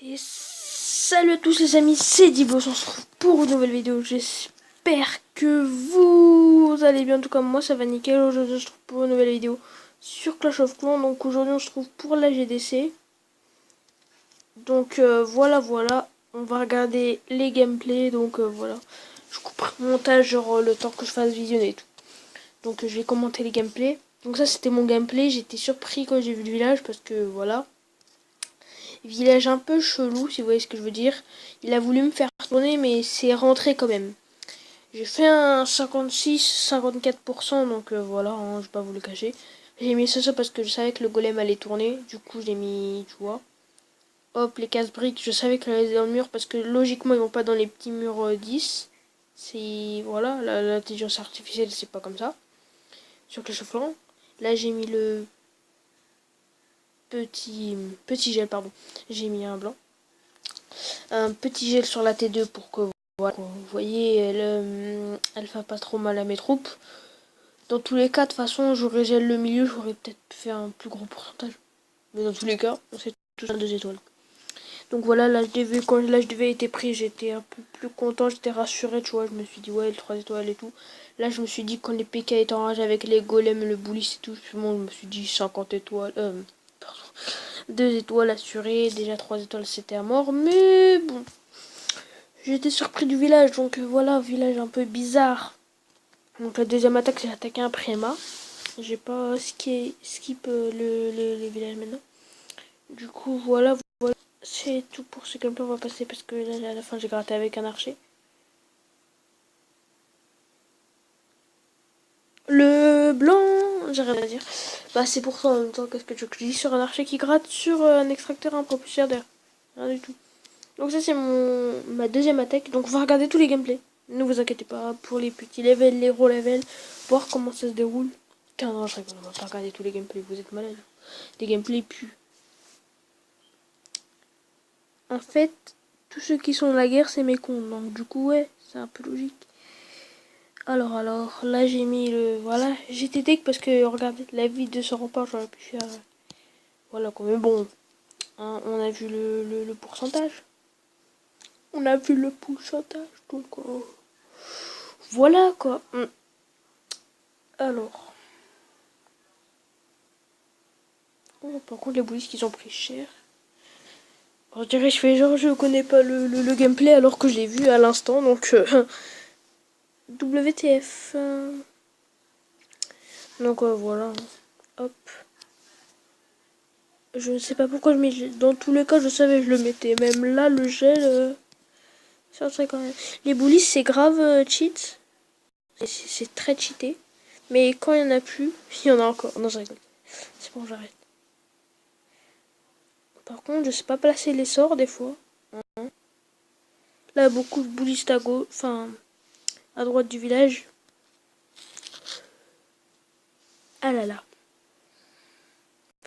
Et salut à tous les amis, c'est Dibos, on se retrouve pour une nouvelle vidéo. J'espère que vous allez bien, tout comme moi, ça va nickel. Aujourd'hui on se retrouve pour une nouvelle vidéo sur Clash of Clans. Donc aujourd'hui on se retrouve pour la GDC. Donc voilà, on va regarder les gameplays. Donc voilà, je couperai le montage genre le temps que je fasse visionner et tout. Donc je vais commenter les gameplays. Donc ça c'était mon gameplay, j'étais surpris quand j'ai vu le village parce que voilà. Village un peu chelou, si vous voyez ce que je veux dire. Il a voulu me faire tourner, mais c'est rentré quand même. J'ai fait un 56-54%, donc voilà, hein, je vais pas vous le cacher. J'ai mis ça parce que je savais que le golem allait tourner. Du coup, j'ai mis, tu vois. Hop, les casse-briques, je savais qu'elle allait dans le mur parce que logiquement, ils vont pas dans les petits murs 10. C'est, voilà, l'intelligence artificielle, c'est pas comme ça. Sur Clash of Clans. Là, j'ai mis le petit gel, pardon. J'ai mis un blanc. Un petit gel sur la T2 pour que voilà, vous voyez, elle fait pas trop mal à mes troupes. Dans tous les cas, de toute façon, j'aurais gel le milieu, j'aurais peut-être fait un plus gros pourcentage. Mais dans tous les cas, on sait tous 2 étoiles. Donc voilà, l'HDV, quand l'HDV était pris, j'étais un peu plus content, j'étais rassuré, tu vois. Je me suis dit, ouais, le 3 étoiles et tout. Là, je me suis dit, quand les PK étaient en rage avec les golems, le bullis et tout, je me suis dit 50 étoiles. Pardon. 2 étoiles assurées, déjà 3 étoiles c'était à mort, mais bon. J'étais surpris du village, donc voilà, village un peu bizarre. Donc la deuxième attaque, j'ai attaqué un Préma. J'ai pas skip le village maintenant. Du coup, voilà, c'est tout pour ce gameplay. On va passer parce que là, à la fin, j'ai gratté avec un archer. Le blanc, j'ai rien à dire. Bah, c'est pour ça en même temps. Qu'est-ce que tu veux que je dise sur un archer qui gratte sur un extracteur, un propulseur d'air? Rien du tout. Donc ça c'est ma deuxième attaque. Donc on va regarder tous les gameplays. Ne vous inquiétez pas pour les petits levels, les gros levels, voir comment ça se déroule. Tiens non je rigole, on va pas regarder tous les gameplays, vous êtes malade. Les gameplays puent. En fait, tous ceux qui sont dans la guerre c'est mes comptes. Donc du coup ouais, c'est un peu logique. Alors, là j'ai mis le... Voilà, j'étais deck parce que regardez, la vie de ce rempart j'aurais pu faire... Voilà quoi, mais bon, hein, on a vu le pourcentage. On a vu le pourcentage, donc... voilà quoi. Alors. Oh, par contre les boulistes qu'ils ont pris cher. Alors, je dirais je fais genre je connais pas le gameplay alors que je l'ai vu à l'instant. Donc WTF. Donc voilà. Hop. Je ne sais pas pourquoi je mets... Dans tous les cas je savais que je le mettais. Même là le gel... ça serait quand même... Les boulistes c'est grave cheat. C'est très cheaté. Mais quand il y en a plus, il y en a encore. Non je rigole. C'est bon j'arrête. Par contre, je sais pas placer les sorts des fois. Là, beaucoup de boulistes à gauche, enfin, à droite du village. Ah là là.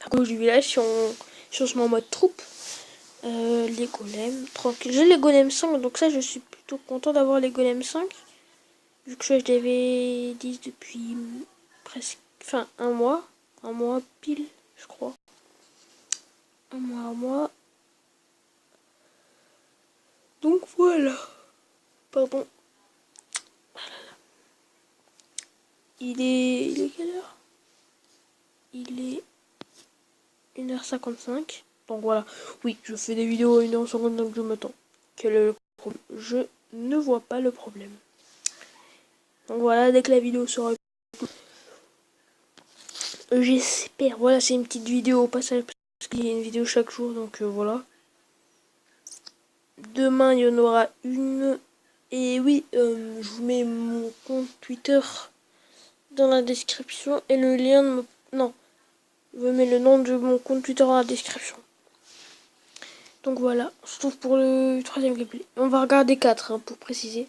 À gauche du village, si on se met en mode troupe. Les golems, tranquille. J'ai les golems 5, donc ça, je suis plutôt content d'avoir les golems 5. Vu que je l'avais 10 depuis presque, enfin, un mois. Un mois pile, je crois. Un mois. Donc voilà. Pardon. Il est quelle heure? Il est 1h55. Donc voilà. Oui, je fais des vidéos à 1h50 donc je m'attends. Quel est le problème? Je ne vois pas le problème. Donc voilà, dès que la vidéo sera... j'espère. Voilà, c'est une petite vidéo au passage. Parce qu'il y a une vidéo chaque jour. Donc voilà. Demain, il y en aura une. Et oui, je vous mets mon compte Twitter dans la description. Et le lien de mon... Non. Je vous mets le nom de mon compte Twitter dans la description. Donc voilà, on se retrouve pour le troisième gameplay. On va regarder 4 hein, pour préciser.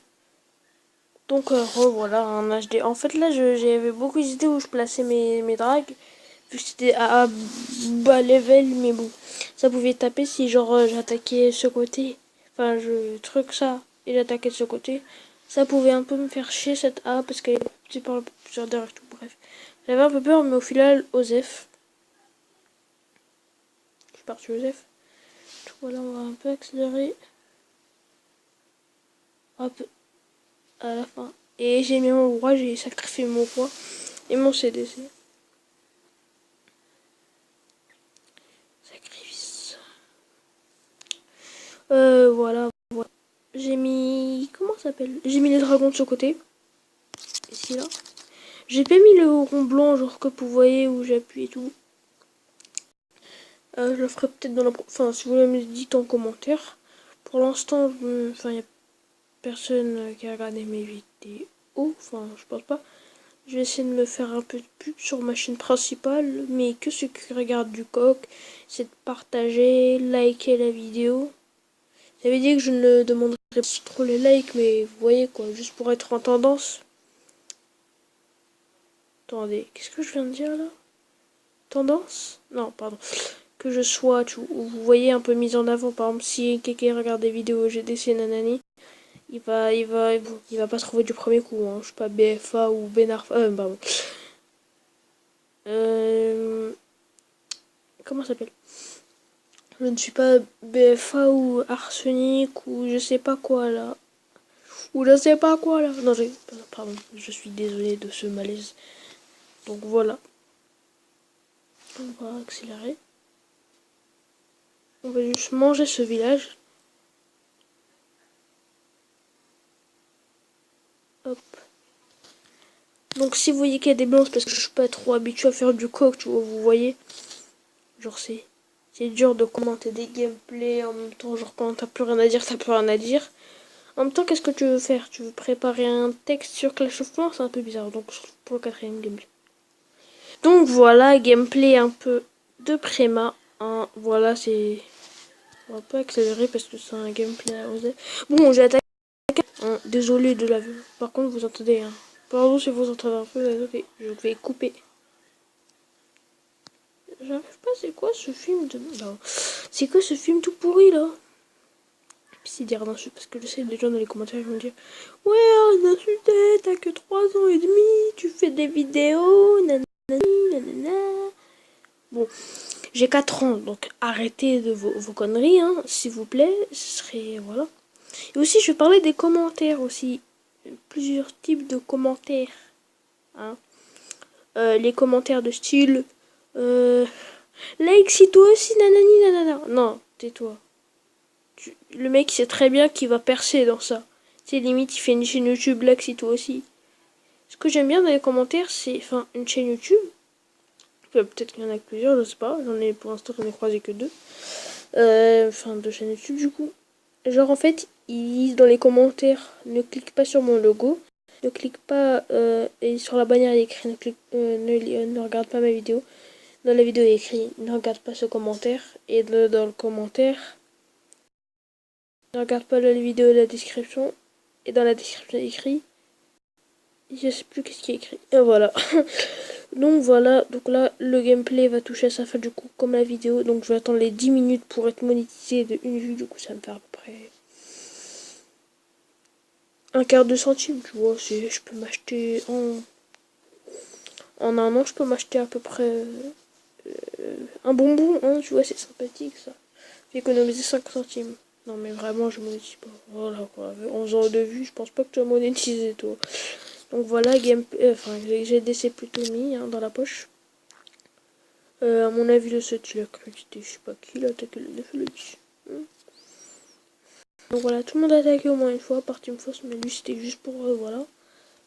Donc voilà, un HD. En fait là j'avais beaucoup hésité où je plaçais mes drags. Vu que c'était à bas level, mais bon. Ça pouvait taper si genre j'attaquais ce côté. Enfin je truc ça et j'attaquais de ce côté. Ça pouvait un peu me faire chier cette A parce qu'elle est petite par le plusieurs derrière tout. Bref. J'avais un peu peur mais au final Osef. Je suis parti Osef. Voilà, on va un peu accélérer. Hop, à la fin. Et j'ai mis mon roi, j'ai sacrifié mon roi et mon CDC. Sacrifice. Voilà. J'ai mis... Comment ça s'appelle? J'ai mis les dragons de ce côté. Ici, là. J'ai pas mis le rond blanc, genre que vous voyez où j'appuie et tout. Je le ferai peut-être dans la... Enfin, si vous me le dites en commentaire. Pour l'instant, enfin, il n'y a personne qui a regardé mes vidéos. Enfin, je pense pas. Je vais essayer de me faire un peu de pub sur ma chaîne principale. Mais que ceux qui regardent du coq, c'est de partager, liker la vidéo. J'avais dit que je ne demanderais pas trop les likes, mais vous voyez quoi, juste pour être en tendance. Attendez, qu'est-ce que je viens de dire là? Tendance? Non, pardon. Que je sois, vous voyez, un peu mise en avant. Par exemple, si quelqu'un regarde des vidéos GDC nanani, il va pas se trouver du premier coup. Hein. Je suis pas BFA ou Benarfa. Pardon. Comment ça s'appelle? Je ne suis pas BFA ou arsenic ou je sais pas quoi là. Ou je sais pas quoi là. Non, pardon, je suis désolée de ce malaise. Donc voilà. On va accélérer. On va juste manger ce village. Hop. Donc si vous voyez qu'il y a des blancs, c'est parce que je suis pas trop habitué à faire du coq, tu vois, vous voyez. Genre c'est dur de commenter des gameplays en même temps, genre quand t'as plus rien à dire, t'as plus rien à dire. En même temps, qu'est-ce que tu veux faire? Tu veux préparer un texte sur Clash of Clans? C'est un peu bizarre, donc pour le quatrième gameplay. Donc voilà, gameplay un peu de Préma. Hein. Voilà, c'est... On va pas accélérer parce que c'est un gameplay à oser. Bon, j'ai attaqué. Hein, désolé de la vue. Par contre, vous entendez. Hein. Pardon si vous entendez un peu. Désolé, je vais couper. J'arrive pas, c'est quoi ce film de... Non. C'est quoi ce film tout pourri là? Puis c'est dire d'insulter parce que je sais, les gens dans les commentaires ils vont me dire ouais, d'insulter, t'as que 3 ans et demi, tu fais des vidéos, nanana, nanana. Bon, j'ai 4 ans, donc arrêtez de vos conneries, hein, s'il vous plaît. Ce serait... Voilà. Et aussi, je vais parler des commentaires aussi. Plusieurs types de commentaires. Hein. Les commentaires de style... like si toi aussi, nanani, nanana. Non, tais-toi. Le mec sait très bien qu'il va percer dans ça. C'est limite, il fait une chaîne YouTube, like si toi aussi. Ce que j'aime bien dans les commentaires, c'est... Enfin, une chaîne YouTube... Peut-être qu'il y en a que plusieurs, je sais pas. Pour l'instant, j'en ai croisé que 2. Enfin, 2 chaînes YouTube, du coup. Genre, en fait, ils disent dans les commentaires, ne clique pas sur mon logo. Ne clique pas, et sur la bannière, il est écrit, ne regarde pas ma vidéo. Dans la vidéo, il est écrit, ne regarde pas ce commentaire. Et dans le commentaire, ne regarde pas la vidéo et la description. Et dans la description, il est écrit, je sais plus qu'est-ce qui est écrit. Et voilà. Donc voilà, donc là le gameplay va toucher à sa fin du coup comme la vidéo. Donc je vais attendre les 10 minutes pour être monétisé de une vue. Du coup ça me fait à peu près un quart de centime, tu vois. Je peux m'acheter en un an, je peux m'acheter à peu près un bonbon, hein, tu vois, c'est sympathique ça. J'ai économisé 5 centimes. Non mais vraiment je monétise pas. Voilà quoi, en faisant de vues, je pense pas que tu vas monétiser toi. Donc voilà, enfin j'ai DC plutôt mis hein, dans la poche. À mon avis, le 7, il a cru que c'était je sais pas qui, il a attaqué le 9 et le 10. Donc voilà, tout le monde a attaqué au moins une fois, par Team Force, mais lui c'était juste pour, voilà.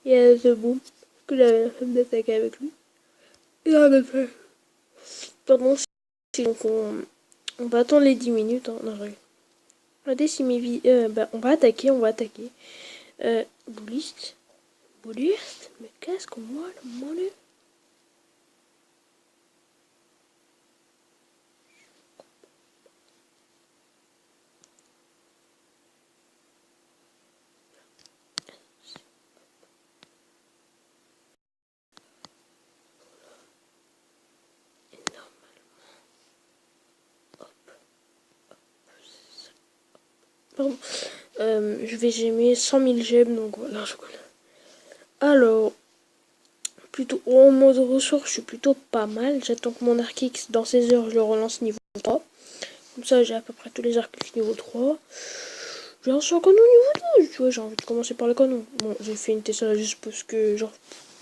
Et The Boom, que j'avais la femme d'attaquer avec lui. Et on a fait. Pardon, donc on va attendre les 10 minutes, hein, non, regardez si mes vies, on va attaquer, Bouliste, mais qu'est-ce qu'on voit le mollet? Pardon. Je vais gémer 100 000 gemmes, donc voilà, je connais. Alors, plutôt en mode ressources, je suis plutôt pas mal. J'attends que mon Archix, dans 16 heures, je le relance niveau 3. Comme ça, j'ai à peu près tous les arcs niveau 3. J'ai un canon niveau 12. Tu vois, j'ai envie de commencer par le canon. Bon, j'ai fait une Tesla juste parce que, genre,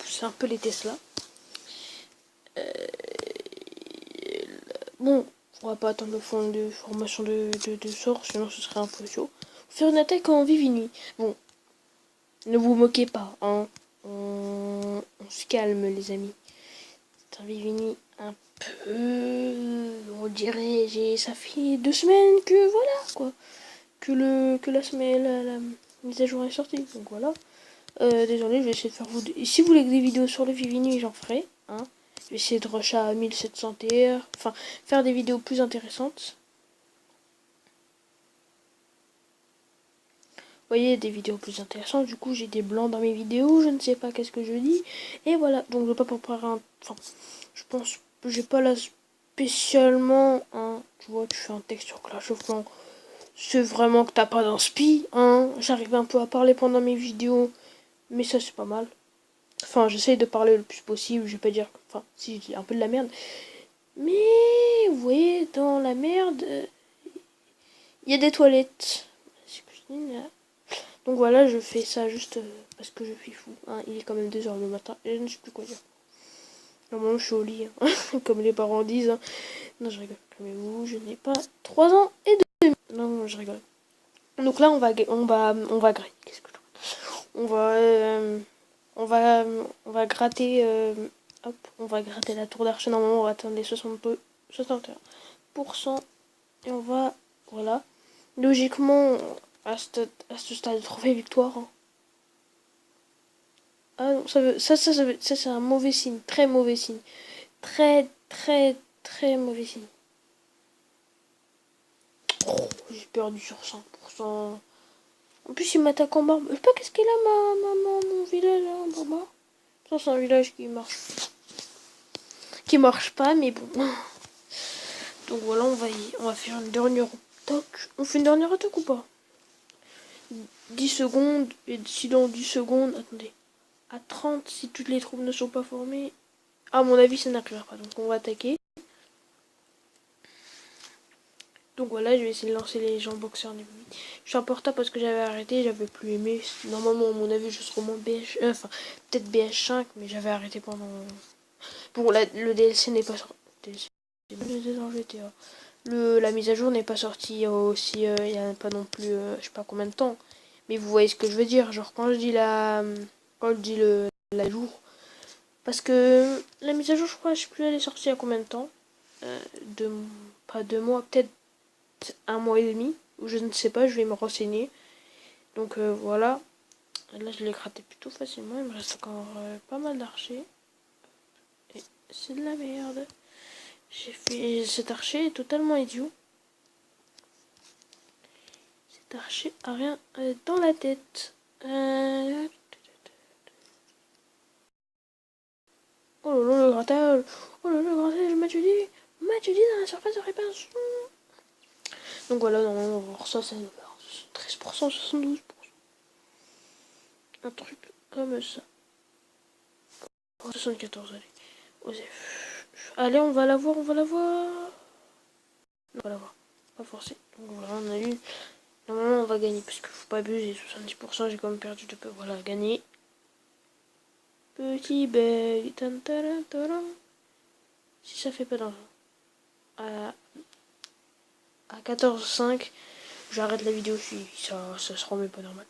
c'est un peu les Tesla. Bon, on va pas attendre le fond de formation de sort, sinon ce serait un peu chaud. Faire une attaque en Vivini. Bon, ne vous moquez pas, hein. On se calme, les amis. C'est un Vivini un peu... On dirait, ça fait 2 semaines que voilà, quoi. Que la semaine, la mise à jour est sortie. Donc voilà. Désolé, je vais essayer de faire vous... Et si vous voulez des vidéos sur le Vivini, j'en ferai, hein. Je vais essayer de rush à 1700 TR. Enfin, faire des vidéos plus intéressantes. Vous voyez, des vidéos plus intéressantes. Du coup, j'ai des blancs dans mes vidéos. Je ne sais pas qu'est-ce que je dis. Et voilà. Donc, je vais pas préparer un... Enfin, je pense que j'ai pas là spécialement... Hein, tu vois, tu fais un texte sur Clash of Clans. C'est vraiment que t'as pas d'inspi. Hein. J'arrive un peu à parler pendant mes vidéos. Mais ça, c'est pas mal. Enfin, j'essaye de parler le plus possible. Je vais pas dire... Enfin, si, je dis un peu de la merde. Mais, vous voyez, dans la merde... Il y a des toilettes. Donc voilà, je fais ça juste parce que je suis fou. Hein, il est quand même 2h le matin et je ne sais plus quoi dire. Normalement, je suis au lit, hein, comme les parents disent. Hein. Non, je rigole. Calmez-vous, je n'ai pas 3 ans et demi. Non, je rigole. Donc là, on va gratter. Qu'est-ce que je... on va gratter. Hop, on va gratter la tour d'archer. Normalement, on va atteindre les 61%. Et on va, voilà. Logiquement, à ce stade de trophée victoire. Hein. Ah non, ça c'est un mauvais signe, très mauvais signe. Très, très, très mauvais signe. Oh, j'ai perdu sur 100%. En plus, il m'attaque en bas. Je sais pas qu'est-ce qu'il a, mon village là, en bas. Ça, c'est un village qui marche. Qui marche pas, mais bon. Donc voilà, on va faire une dernière attaque. On fait une dernière attaque ou pas? 10 secondes, et d'ici dans 10 secondes, attendez. À 30, si toutes les troupes ne sont pas formées. À mon avis, ça n'arrivera pas. Donc on va attaquer. Donc voilà, je vais essayer de lancer les gens boxeurs niveau 8. Je suis en portable parce que j'avais arrêté, j'avais plus aimé. Normalement, à mon avis, je serais au moins BH... enfin, peut-être BH5, mais j'avais arrêté pendant... Bon, le DLC n'est pas sorti. La mise à jour n'est pas sortie aussi, il n'y a pas non plus, je sais pas combien de temps. Mais vous voyez ce que je veux dire, genre quand je dis la jour. Parce que la mise à jour, je crois, je sais plus, elle est sortie il y a combien de temps. Pas 2 mois, peut-être 1 mois et demi. Ou je ne sais pas, je vais me renseigner. Donc voilà. Là, je l'ai gratté plutôt facilement. Il me reste encore pas mal d'archers. Et c'est de la merde. J'ai fait... Cet archer est totalement idiot. Cet archer a rien dans la tête. Oh là là, le grattage. Oh là là, le grattage, m'as-tu dit dans la surface de réparation. Donc voilà, normalement, on va voir ça, c'est 13%, 72%. Un truc comme ça. 74, allez. Osef. Allez, on va la voir, on va la voir. Non, on va la voir. Pas forcé. Donc voilà, on a eu. Normalement, on va gagner parce qu'il faut pas abuser. 70%, j'ai quand même perdu de peu. Voilà, gagné. Petit bug. Si ça fait pas d'argent. À 14,5, j'arrête la vidéo. Ça se remet pas normal.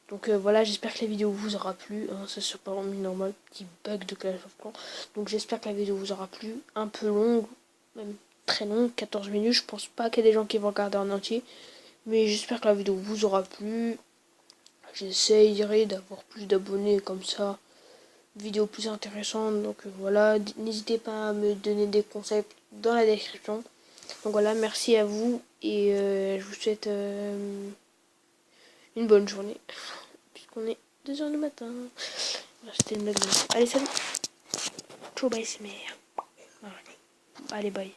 Donc voilà, j'espère que la vidéo vous aura plu. Hein, ça se pas remis normal. Petit bug de Clash of Clans. Donc j'espère que la vidéo vous aura plu. Un peu longue. Même très longue. 14 minutes. Je pense pas qu'il y ait des gens qui vont regarder en entier. Mais j'espère que la vidéo vous aura plu. J'essayerai d'avoir plus d'abonnés comme ça. Vidéo plus intéressante. Donc voilà. N'hésitez pas à me donner des conseils dans la description. Donc voilà, merci à vous. Et je vous souhaite une bonne journée. Puisqu'on est 2h du matin. C'était une blague. Allez, salut. Ciao, bye, c'est mère. Allez, bye.